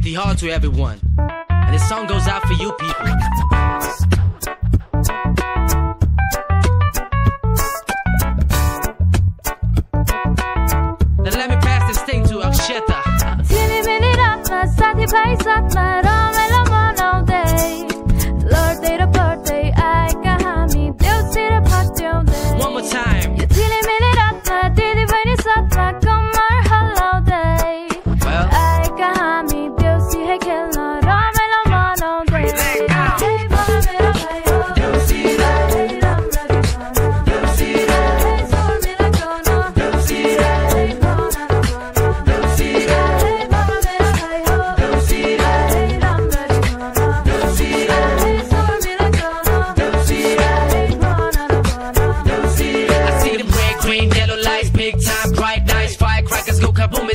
be hard to everyone. And this song goes out for you people. Now let me pass this thing to Akshata. One more time.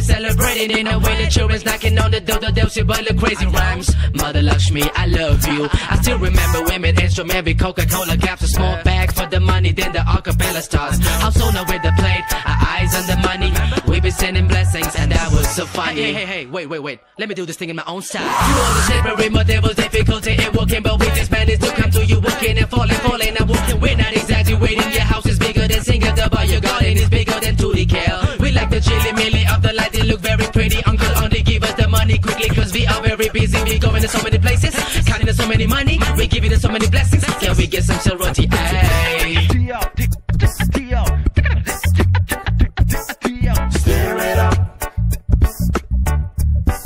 Celebrating in a way the children's knocking on the door, they'll see but the crazy rhymes. Mother Lakshmi, I love you. I still remember women instrument with Coca-Cola caps, a small bag for the money, then the acapella starts. Household with the plate, our eyes on the money. We been sending blessings, and that was so funny. Hey, wait. Let me do this thing in my own style. You understand, but there was difficulty in walking, but we just managed to come to you walking and falling and walking. We're not exaggerating. Your house is bigger than Singapore, your garden is bigger than Tudikale. We like the chili milli of the light. They look very pretty. Uncle only give us the money quickly, cause we are very busy. We going to so many places, counting so many money. We giving us so many blessings. Can we get some sorority? Stir it up,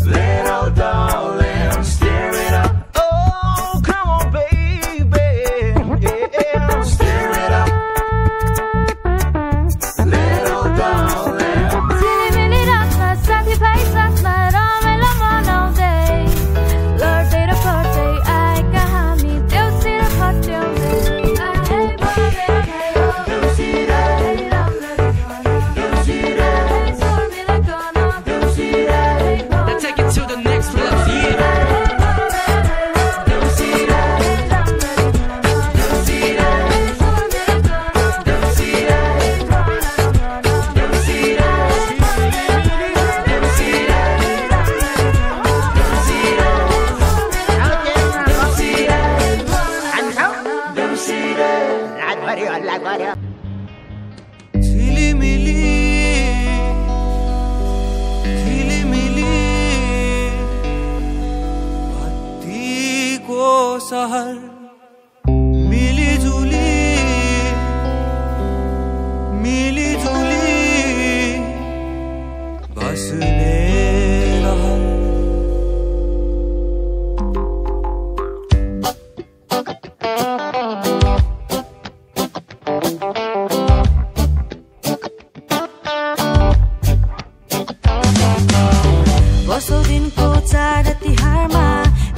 little darling, stir it up. Oh, come on, baby, yeah. Stir it up, little darling. सहर मिली जुली बसने रहल बसो दिनको चाड तिहारमा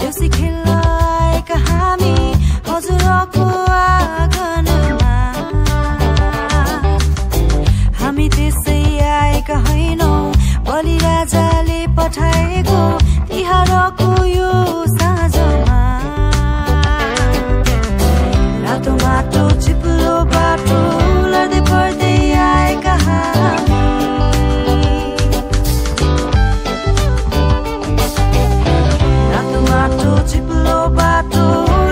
देउसी खेलाएका हामी हजुरको आँगनमा हामी त्यसै आएका होइनौं बलिराजाले पठाएको तिहारको यो साँझमा रातो माटो चिप्लो बाटो लड्दै पर्दै आएका हामी चिप्लो बाटो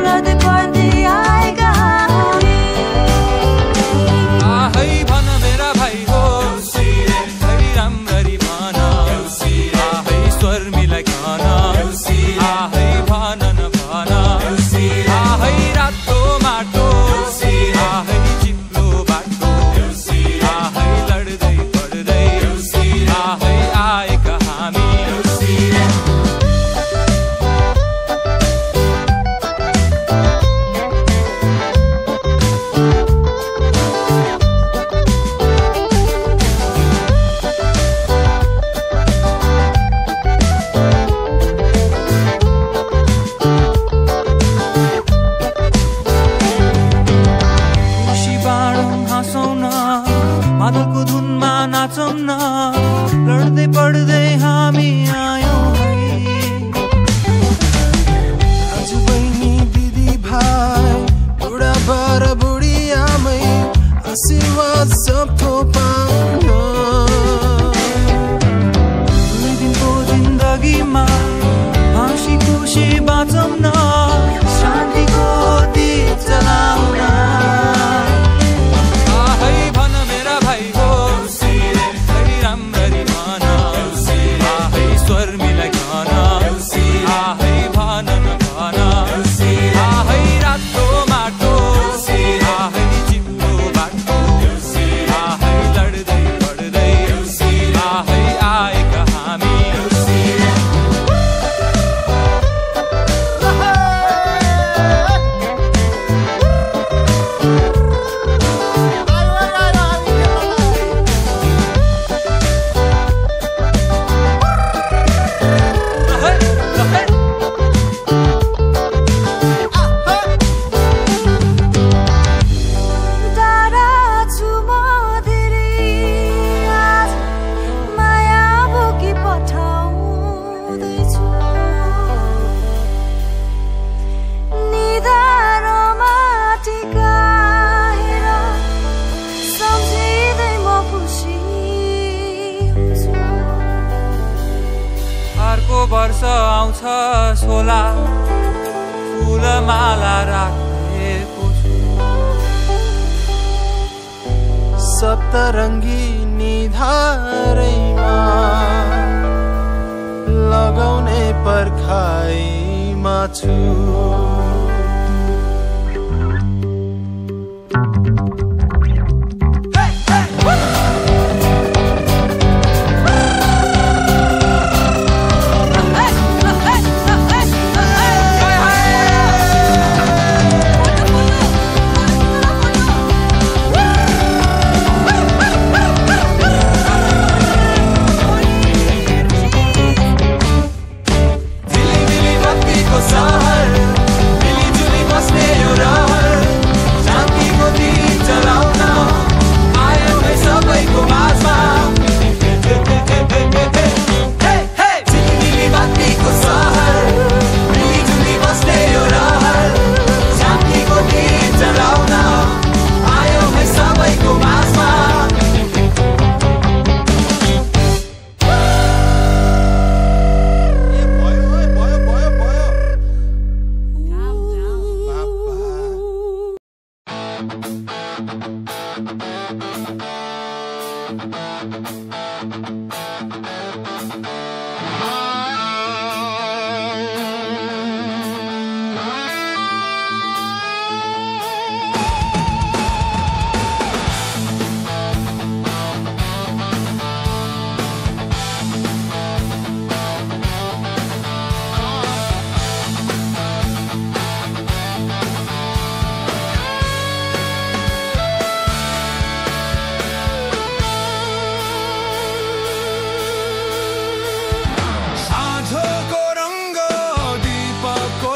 लड्दै पर्दै आएका हामी आहै भन मेरा भाइ हो खै राम्ररी भन आहै स्वर मिलाइकन आहै भन न भन आहै रातो माटो आहै चिप्लो बाटो आहै लड्दै पर्दै आहै आएका हामी मादलको धुनमा नाचौं न लड्दै पड्दै हामी आयौं है दाजु बहिनी दिदी भाइ बुढा बार बुढी आमै आशीर्वाद सबको पाउन दुई दिनको जिन्दगीमा वर्ष आउँछ सोला फुलमाला राखेको छु सप्तरङ्गी निधारैमा लगाउने पर्खाइमा छु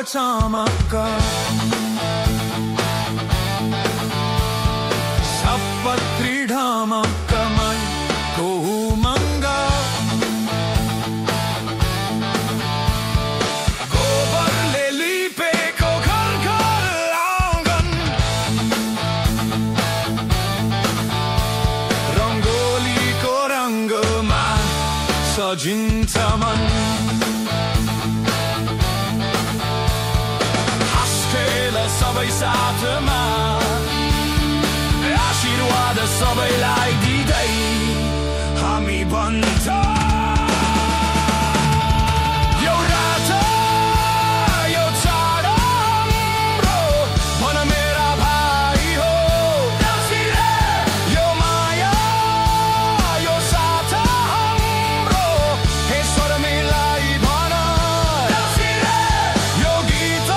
चमक सपत्री ढमक मनको उमङ्ग गोबरले लिपेको घर घर आँगन रङ्गोलीको रङ्गमा सजिन्छ मन सबै साथमा आशीर्वाद सबैलाई दिँदै हामी भन्छ यो रात यो चाड हाम्रो भन मेरा भाइ हो यो माया यो साथ हाम्रो ईश्वर मिलाई भन यो गीत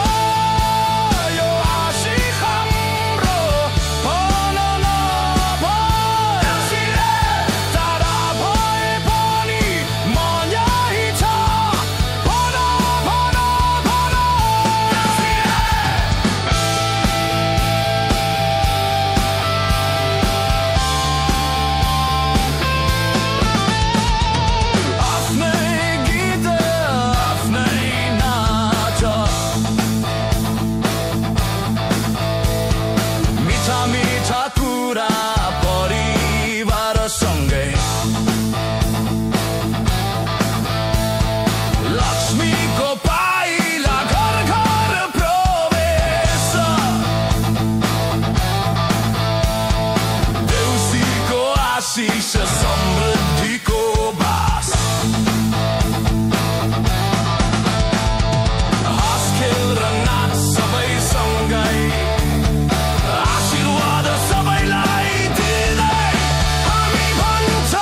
समृद्धिको बास हाँस खेल र नाच सबै सँगै आशीर्वाद सबैलाई दिँदै हामी भन्छ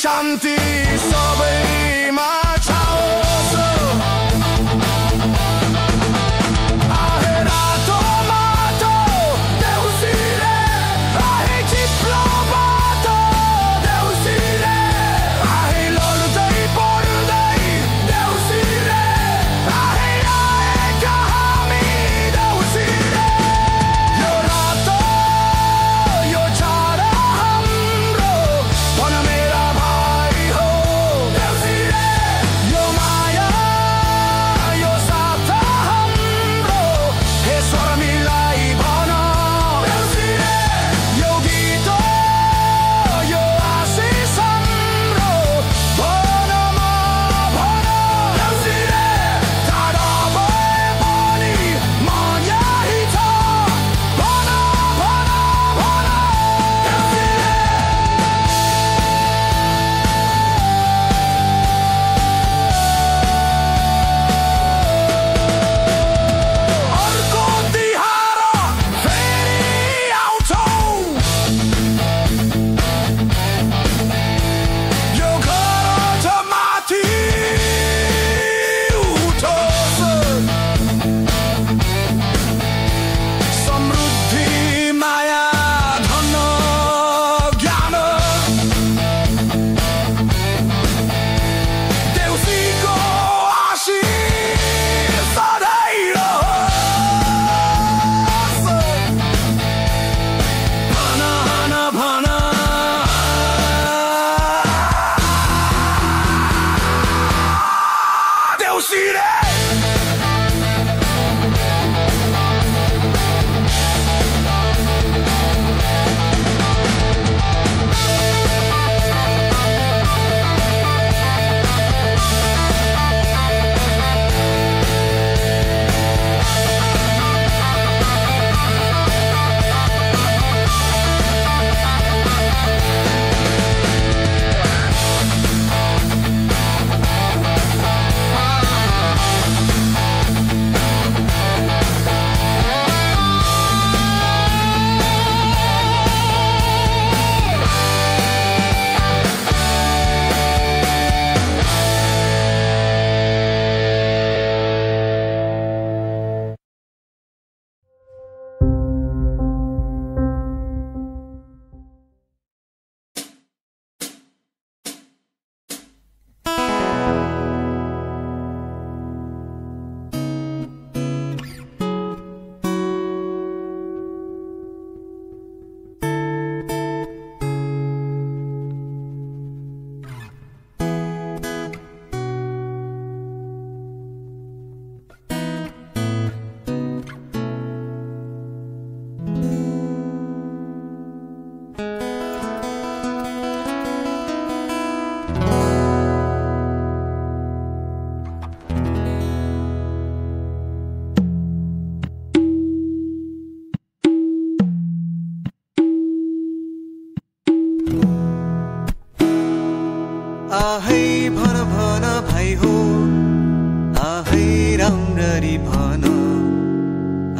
शान्ति सबैमा छाओस् आहे रातो माटो देउसीले आहे चिप्लो बाटो देउसीले आहे लड्दै पढ्दै देउसीले आहे आएका हामी देउसीले यो रातो यो छाडा हाम्रो भन मेरा भाइ हो देउसीले यो माया यो साथ हाम्रो हे स्वर मिलाई भन देउसीले यो गीत यो आशिष हाम्रो भन देउसीले टाढा भए पनि म यही छ भन अर्को तिहार फेरि आउँछौ यो घर माथि उठोस् समृद्धि माया धन ज्ञान देउसीको आशीष सधैँ रहोस् भन भन देउसीले आहै भन भाइ हो आहै राम्ररी भन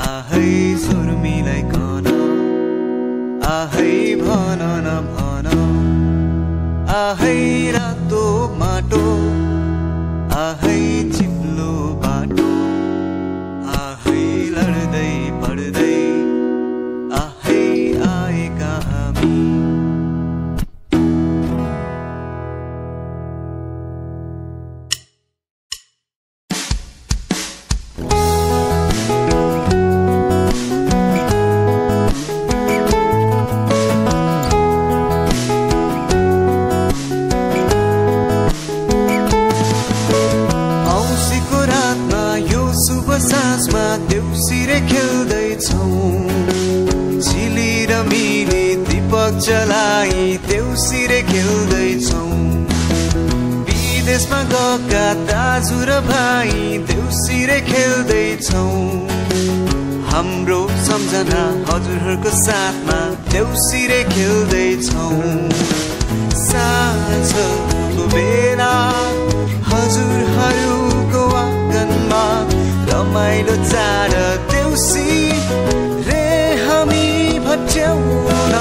आहै स्वर मिलाइकन आहै भन आहै रातो माटो आहै चिप्लो बाटो आहै लड्दै पढ्दै आहै आएका हामी साँझमा देउसीरे खेल्दैछौ झिली र मिली दीपक जलाई देउसीरे खेल्दैछौ विदेशमा गएका दाजु र भाइ देउसीरे खेल्दैछौ हाम्रो सम्झना हजुरहरूको साथमा देउसीरे खेल्दैछौ साँझको बेला हजुरहरूको आँगनमा रमाइलो चाड देउसी रे हामी भट्याउन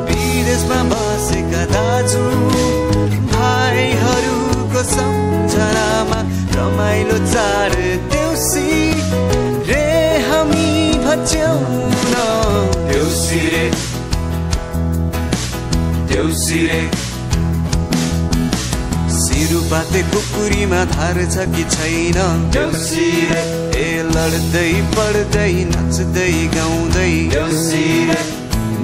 विदेशमा बसेका दाजु देउसी रे सिरुपाते कुकुरीमा धार छ कि छैन देउसी रे ए लड्दै पड्दै नाच्दै गाउँदै देउसी रे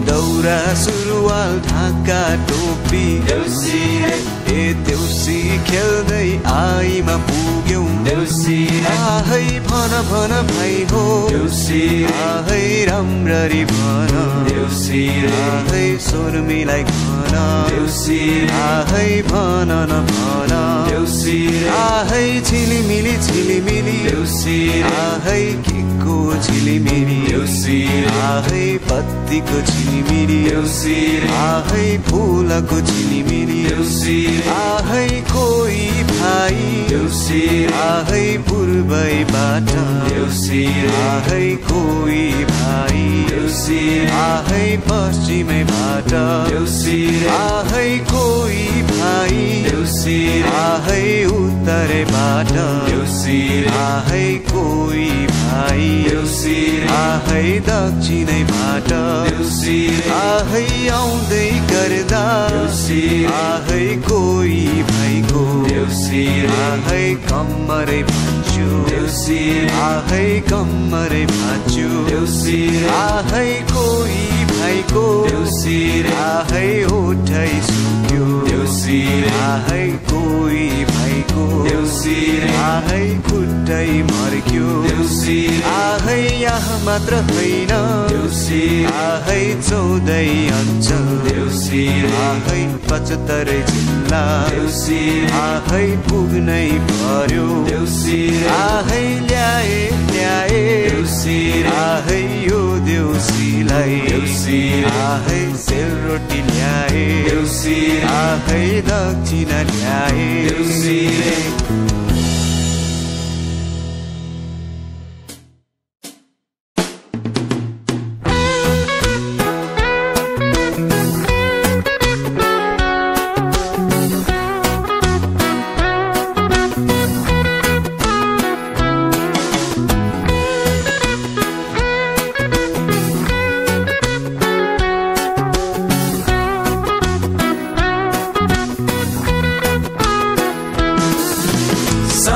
दौरा सुरुवाल ढाका टोपी देउसी रे ए देउसी खेल्दै आइमा पुग्यौ देउसी रे आहै भन भन भाइ हो देउसी रे आहै राम्ररी भन देउसी रे आहै स्वर मिलाई भन देउसी रे आहै भन न भन देउसी रे आहै झिलिमिली झिलिमिली देउसी रे आहै केको झिलिमिली देउसी रे आहै पत्तीको झिलिमिली देउसी रे आहै फुलको झिलिमिली देउसी रे आहै कोही भाइ देउसी रे आहै पूर्वैबाट देउसी रे आहै कोही भाइ देउसी रे आहै पश्चिमैबाट देउसी रे आहै कोही भाइ देउसी रे आहै उत्तरैबाट देउसी रे आहै कोही भाइ देउसी रे आहै दक्षिणैबाट देउसी रे आहै आउँदै गर्दा देउसी रे आहै कोही भाइको देउसी रे आहै कम्मरै भाँच्यो देउसी रे आहै कम्मरै भाँच्यो देउसी रे आहै कोही भाइको देउसी रे आहै ओठै सुक्यो देउसी रे आहै कोही भाइको देउसी रे आहै खुट्टै मर्क्यो देउसी रे आहै यहाँ मात्र होइन देउसी आहै 14 अञ्चल देउसी रे आहै 75 जिल्ला देउसी रे आहै पुग्नै पर्यो देउसी रे आहै ल्याए ल्याए देउसी रे आहै यो देउसीलाई देउसी रे आहै सेलरोटी ल्याए देउसी रे आहै दक्षिणा ल्याए देउसी रे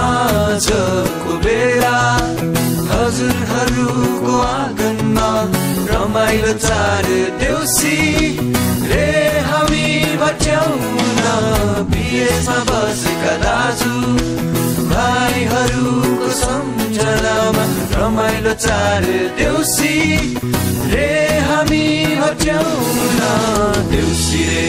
साँझको बेला हजुरहरूको आँगनमा रमाइलो चाड देउसी रे हामी भट्याउन बिएसमा बसेका दाजु भाइहरूको सम्झनामा रमाइलो चाड देउसी रे हामी भट्याउन देउसी रे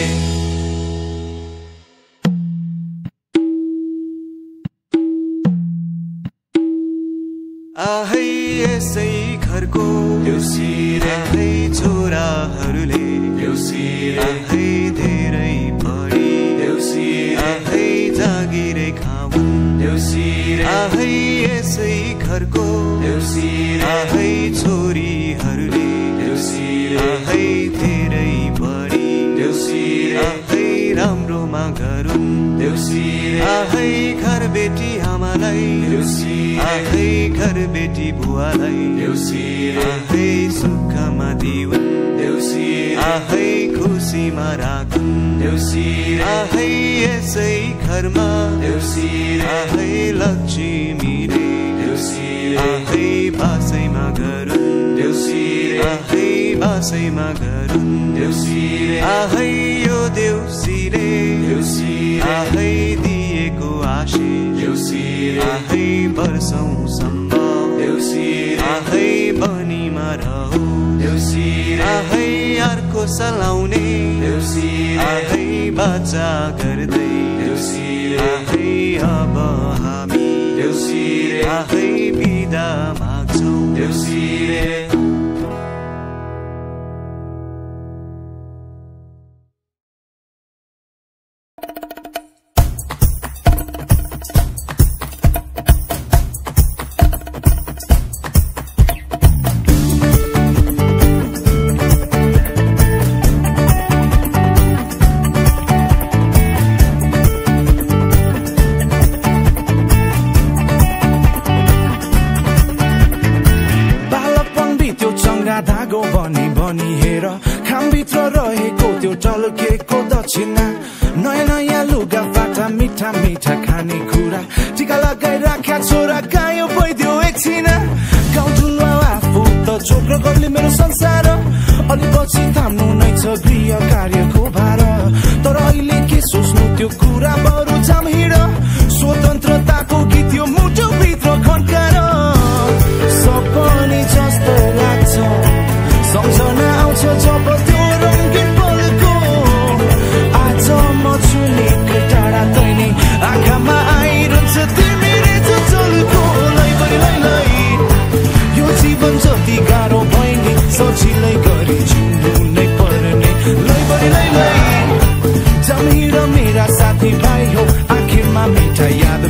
आहै यसै घरको देउसी रे आहै छोराहरूले देउसी रे आहै धेरै बढी देउसी रे आहै जागिरै खाउन् देउसी रे आहै यसै घरको देउसी रे आहै छोरीहरूले देउसी रे आहै धेरै बढी देउसी रे आहै राम्रोमा गरून् देउसी रे आहै घर बेटी आमालाई देउसी रे आहै घर बेटी बुवालाई देउसी रे आहै सुखमा दिउन् देउसी रे आहै खुसीमा राखुन् देउसी रे आहै यसै घरमा देउसी रे आहै लक्ष्मीले देउसी रे आहै बासैमा गरून् देउसी रे आहै बासैमा गरून् देउसी रे आहै यो देउसीले देउसी रे आहै दिएको आशिष देउसी रे आहै वर्षौंसम्म देउसी रे आहै बनीमा रहौ देउसी रे आहै अर्को सलाउने देउसी रे आहै बाचा गर्दै देउसी रे आहै अब हामी देउसी रे आहै बिदा माग्छौं देउसी रे भित्र रहेको त्यो टल्केको दक्षिणा नयाँ नयाँ लुगा फाटा मिठा मिठा खाने कुरा टिका लगाइ राख्या छोरा गायो भइदियो एकछिन गाउँ ठुलो आफू त छोक्रो गर्ले मेरो संसार अलि पछि थाम्नु नै छ गृह कार्यको भार तर अहिले के सोच्नु त्यो कुरा बरु जाम हिँड स्वतन्त्रताको गीत यो मुटु भित्र खन्कार सपनी जस्तो लाग्छ सम्झना आउँछ जब त्यो रङ्गीन पलको आज म छु निकै टाढा तैनी आँखामा आइरहन्छ तिमी रे चलको लै गरी लै यो जीवन जति गाह्रो भइने सजिलै गरी जिउनु नै पर्ने लै गरी लै जमिर मेरा साथी भाइ हो आखिरमा मिठा याद